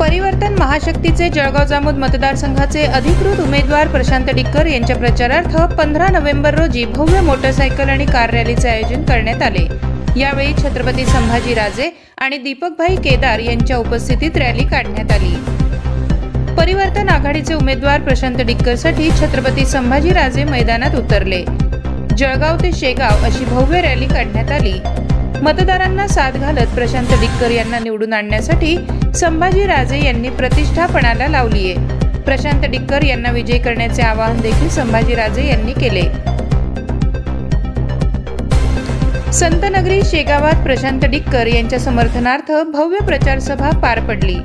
परिवर्तन महाशक्तीचे जळगाव जामोद मतदारसंघाचे अधिकृत उमेदवार प्रशांत डिक्कर यांच्या प्रचारार्थ 15 नोव्हेंबर रोजी भव्य मोटरसायकल आणि कार रॅलीचे आयोजन करण्यात आले। यावेळी छत्रपती संभाजीराजे आणि दीपकभाई केदार यांच्या उपस्थितीत रॅली काढण्यात आली। परिवर्तन आघाडीचे उमेदवार प्रशांत डिक्करसाठी छत्रपती संभाजीराजे मैदानात उतरले। जळगाव ते शेगाव अशी भव्य रॅली काढण्यात आली। मतदारांना साथ घालत प्रशांत डिक्कर यांना निवडून आणण्यासाठी संभाजीराजे यांनी प्रतिष्ठा पणाला लावली आहे। प्रशांत डिक्कर यांना विजयी करण्याचे आवाहन देखील संभाजीराजे यांनी केले। संतनगरी शेगावात प्रशांत डिक्कर यांच्या समर्थनार्थ भव्य प्रचार सभा पार पडली।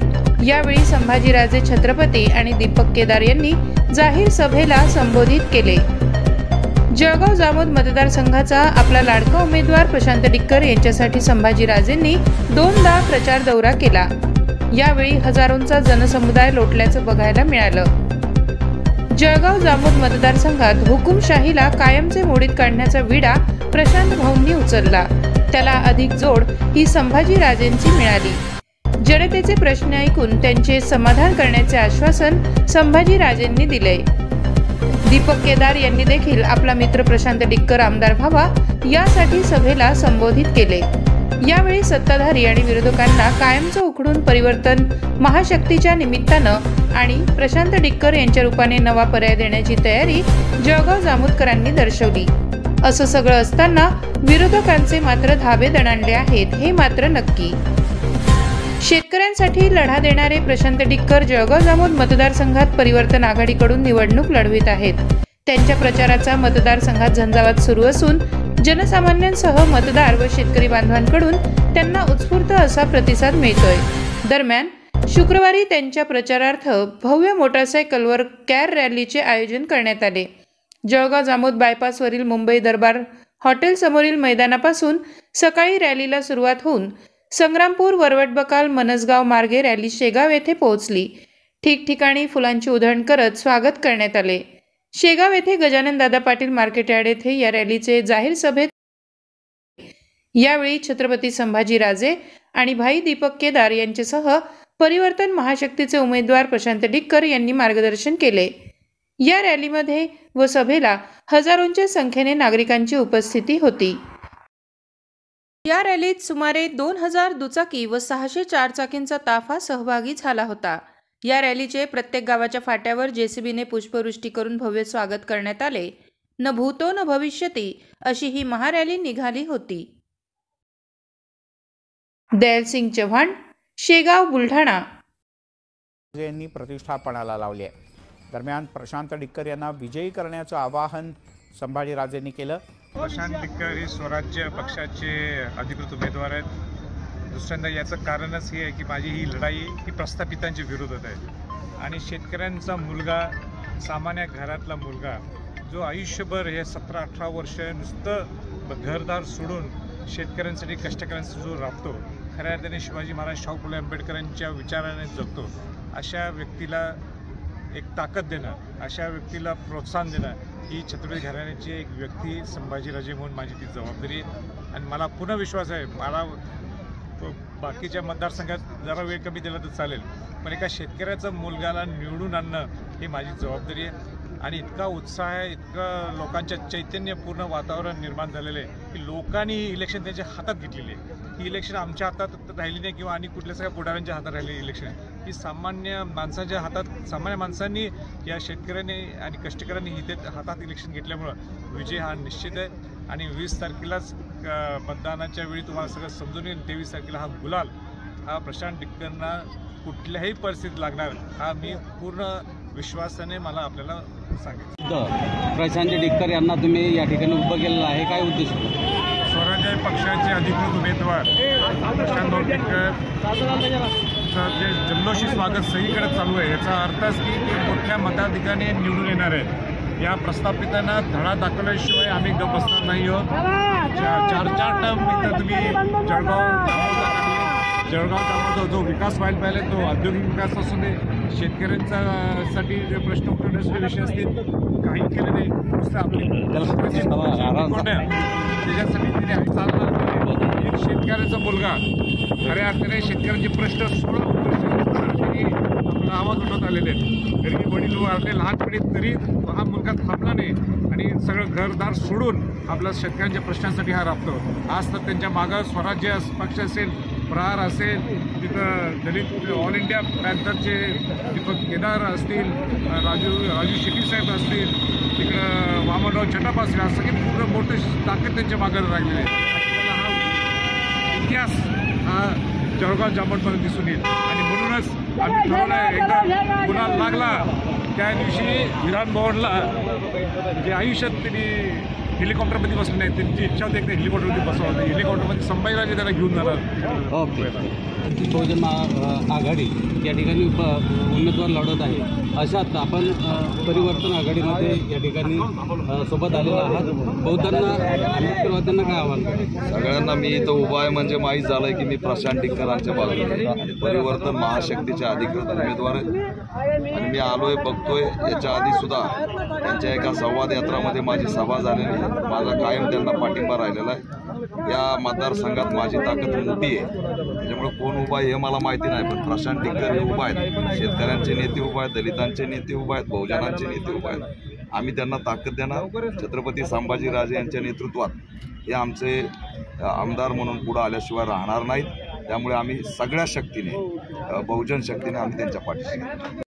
यावेळी संभाजीराजे छत्रपती आणि दीपक केदार यांनी जाहीर सभेला संबोधित केले। जळगाव जामोद मतदारसंघाचा आपला लाडका उमेदवार प्रशांत डिक्कर यांच्यासाठी संभाजीराजेंनी 2दा प्रचार दौरा केला। यावेळी हजारोंचा जनसमुदाय लोटल्याचं बघायला मिळालं। जळगाव जामोद मतदारसंघात हुकुमशाहीला कायमचे मोडीत काढण्याचा विडा प्रशांत भाऊंनी उचलला। त्याला अधिक जोड ही संभाजीराजेंची मिळाली। जनतेचे प्रश्न ऐकून त्यांचे समाधान करण्याचे आश्वासन संभाजीराजेंनी दिले। दीपक केदार यांनी देखील आपला मित्र प्रशांत डिक्कर आमदार व्हावा यासाठी सभेला संबोधित केले। यावेळी सत्ताधारी आणि विरोधकांना कायमचं उखडून परिवर्तन महाशक्तीच्या निमित्तानं आणि प्रशांत डिक्कर यांच्या रूपाने नवा पर्याय देण्याची तयारी जळगाव जामोदकरांनी दर्शवली। असं सगळं असताना विरोधकांचे मात्र धाबे दणाणले आहेत हे मात्र नक्की। शेतकऱ्यांसाठी लढा देणारे प्रशांत डिक्कर जळगाव जामोद मतदारसंघात परिवर्तन आघाडीकडून निवडणूक लढवित आहेत। त्यांच्या प्रचाराचा मतदारसंघात झंझावात सुरू असून जनसामान्यांसह मतदार व शेतकरी बांधवांकडून त्यांना उत्स्फूर्त असा प्रतिसाद मिळतोय। दरम्यान शुक्रवारी त्यांच्या प्रचारार्थ भव्य मोटरसायकलवर कार रॅलीचे आयोजन करण्यात आले। जळगाव जामोद बायपासवरील मुंबई दरबार हॉटेल समोरील मैदानापासून सकाळी रॅलीला सुरुवात होऊन संग्रामपूर वरवटबकाल मनसगाव मार्गे रॅली शेगाव येथे पोहोचली। ठिकठिकाणी फुलांची उधळण करत स्वागत करण्यात आले। शेगाव येथे गजानन दादा पाटील मार्केट यार्ड येथे या रॅलीचे जाहीर सभेत यावेळी छत्रपती संभाजीराजे आणि भाई दीपक केदार यांच्यासह परिवर्तन महाशक्तीचे उमेदवार प्रशांत डिक्कर यांनी मार्गदर्शन केले। या रॅलीमध्ये व सभेला हजारोंच्या संख्येने नागरिकांची उपस्थिती होती। या रॅलीत सुमारे 2000 दुचाकी व 600 चारचाकींचा ताफा सहभागी झाला होता। या रॅलीचे प्रत्येक गावाच्या फाट्यावर जेसीबीने पुष्पवृष्टी करून भव्य स्वागत करण्यात आले। न भूतो न भविष्यती अशी ही महारॅली निघाली होती। दयालसिंग चव्हाण, शेगाव, बुलढाणा यांनी प्रतिष्ठापणाला लावली आहे। दरम्यान प्रशांत डिक्कर यांना विजयी करण्याचं आवाहन संभाजीराजेंनी केलं। प्रशांत डिक्कर हे स्वराज्य पक्षाचे अधिकृत उमेदवार आहेत। दुसऱ्यांदा याचं कारणच हे आहे की माझी ही लढाई ही प्रस्थापितांच्या विरोधात आहे आणि शेतकऱ्यांचा मुलगा, सामान्य घरातला मुलगा जो आयुष्यभर हे 17-18 वर्ष नुसतं घरदार सोडून शेतकऱ्यांसाठी, कष्टकऱ्यांसाठी जो राबतो, खऱ्या अर्थाने शिवाजी महाराज, शाहू फुले आंबेडकरांच्या विचाराने जगतो, अशा व्यक्तीला एक ताकद देणं, अशा व्यक्तीला प्रोत्साहन देणं ही छत्रपती घराण्याची एक व्यक्ती संभाजीराजे म्हणून माझी ती जबाबदारी आहे। आणि मला पूर्ण विश्वास आहे, मला बाकीच्या मतदारसंघात जरा वेळ कमी दिला तर चालेल, पण एका शेतकऱ्याचा मुलगाला निवडून आणणं ही माझी जबाबदारी आहे। आणि इतका उत्साह आहे, इतकं लोकांच्या चैतन्यपूर्ण वातावरण निर्माण झालेलं आहे की लोकांनी ही इलेक्शन त्यांच्या हातात घेतलेली आहे। ही इलेक्शन आमच्या हातात राहिली नाही किंवा आणि कुठल्या सगळ्या पुढाऱ्यांच्या हातात राहिलेली इलेक्शन आहे, ही सामान्य माणसाच्या हातात, सामान्य माणसांनी, या शेतकऱ्यांनी आणि कष्टकऱ्यांनी इथे हातात इलेक्शन घेतल्यामुळं विजय हा निश्चित आहे। आणि 20 तारखेलाच मतदानाच्या वेळी तुम्हाला सगळं समजून येईल। 23 तारखेला हा गुलाल हा प्रशांत डिक्करना कुठल्याही परिस्थितीत लागणार हा मी पूर्ण विश्वासाने मला आपल्याला सांगितलं। प्रशांत डिक्कर यांना तुम्ही या ठिकाणी उभं केलेलं आहे, काय उद्देश? स्वराज्य पक्षाचे अधिकृत उमेदवार प्रशांत डिक्कर जे जल्लोषी स्वागत सगळीकडे चालू आहे, याचा अर्थच की ते मोठ्या मताधिकाने निवडून येणार आहेत। या प्रस्थापितांना धडा दाखवल्याशिवाय आम्ही गप्प बसणार नाही आहोत। 4 टर्म इथं तुम्ही जळगाव जामोदचा जो विकास व्हायला पाहिजे, तो औद्योगिक विकास असू दे, शेतकऱ्यांसाठी जे प्रश्न उठवण्याचे विषय असतील, काही केले नाही, नुसतं आपली त्याच्यासाठी तिने चालणार एक शेतकऱ्याचा मुलगा खऱ्या अर्थाने शेतकऱ्यांचे प्रश्न सोडवून ठिकाणी आपला आवाज उठवत आलेले आहेत. घरी वडील वारले लहानपणी तरी हा मुलगा थांबला नाही आणि सगळं घरदार सोडून आपल्या शेतकऱ्यांच्या प्रश्नांसाठी हा राबतो. आज तर त्यांच्या मागं स्वराज्य पक्ष असेल, प्रहार असेल, तिथं दलित ऑल इंडिया पॅन्थरचे दीपक केदार असतील, राजू शेट्टी साहेब असतील, तिकडं वामनराव चटाप असतील, असं की पूर्ण मोठे ताकद त्यांच्या मागं लागलेले आहे. हा इतिहास हा जळगाव जामोदमध्ये दिसून येईल आणि म्हणूनच आम्ही ठरवलं एकदा गुन्हा लागला त्या दिवशी विरान भवनला जे आयुष्यात त्यांनी हेलिकॉप्टरमध्ये बसले नाही, त्यांची इच्छा होती एकदा हेलिकॉप्टरमध्ये बसवलं. हेलिकॉप्टरमध्ये संभाजीराजे त्याला घेऊन जाणार. ओके. बहुजन आघाडी या ठिकाणी उमेदवार लढत आहे. अशात आपण परिवर्तन आघाडीमध्ये या ठिकाणी सोबत आलेला आहात. बहुतांना आंबेडकरवाद्यांना काय आव्हान करेल? सगळ्यांना मी इथं उभा आहे म्हणजे माहीत झालंय की मी प्रशांत टिक्करांच्या बाजूने आणि परिवर्तन महाशक्तीचे अधिकृत उमेदवार आहे आणि मी आलोय बघतोय. याच्या आधी सुद्धा त्यांच्या एका संवाद यात्रामध्ये माझी सभा झालेली आहे. माझा कायम त्यांना पाठिंबा राहिलेला आहे. या मतदारसंघात माझी ताकद मोठी आहे, त्याच्यामुळे कोण उभा आहे हे मला माहिती नाही, पण प्रशांत टिक्कर हे उभा आहेत. शेतकऱ्यांचे नेते उभा आहेत, दलितांचे नेते उभा आहेत, बहुजनांचे नेते उभा आहेत. आम्ही त्यांना ताकद देणार. छत्रपती संभाजीराजे यांच्या नेतृत्वात हे आमचे आमदार म्हणून पुढे आल्याशिवाय राहणार नाहीत. त्यामुळे आम्ही सगळ्या शक्तीने बहुजन शक्तीने आम्ही त्यांच्या पाठीशी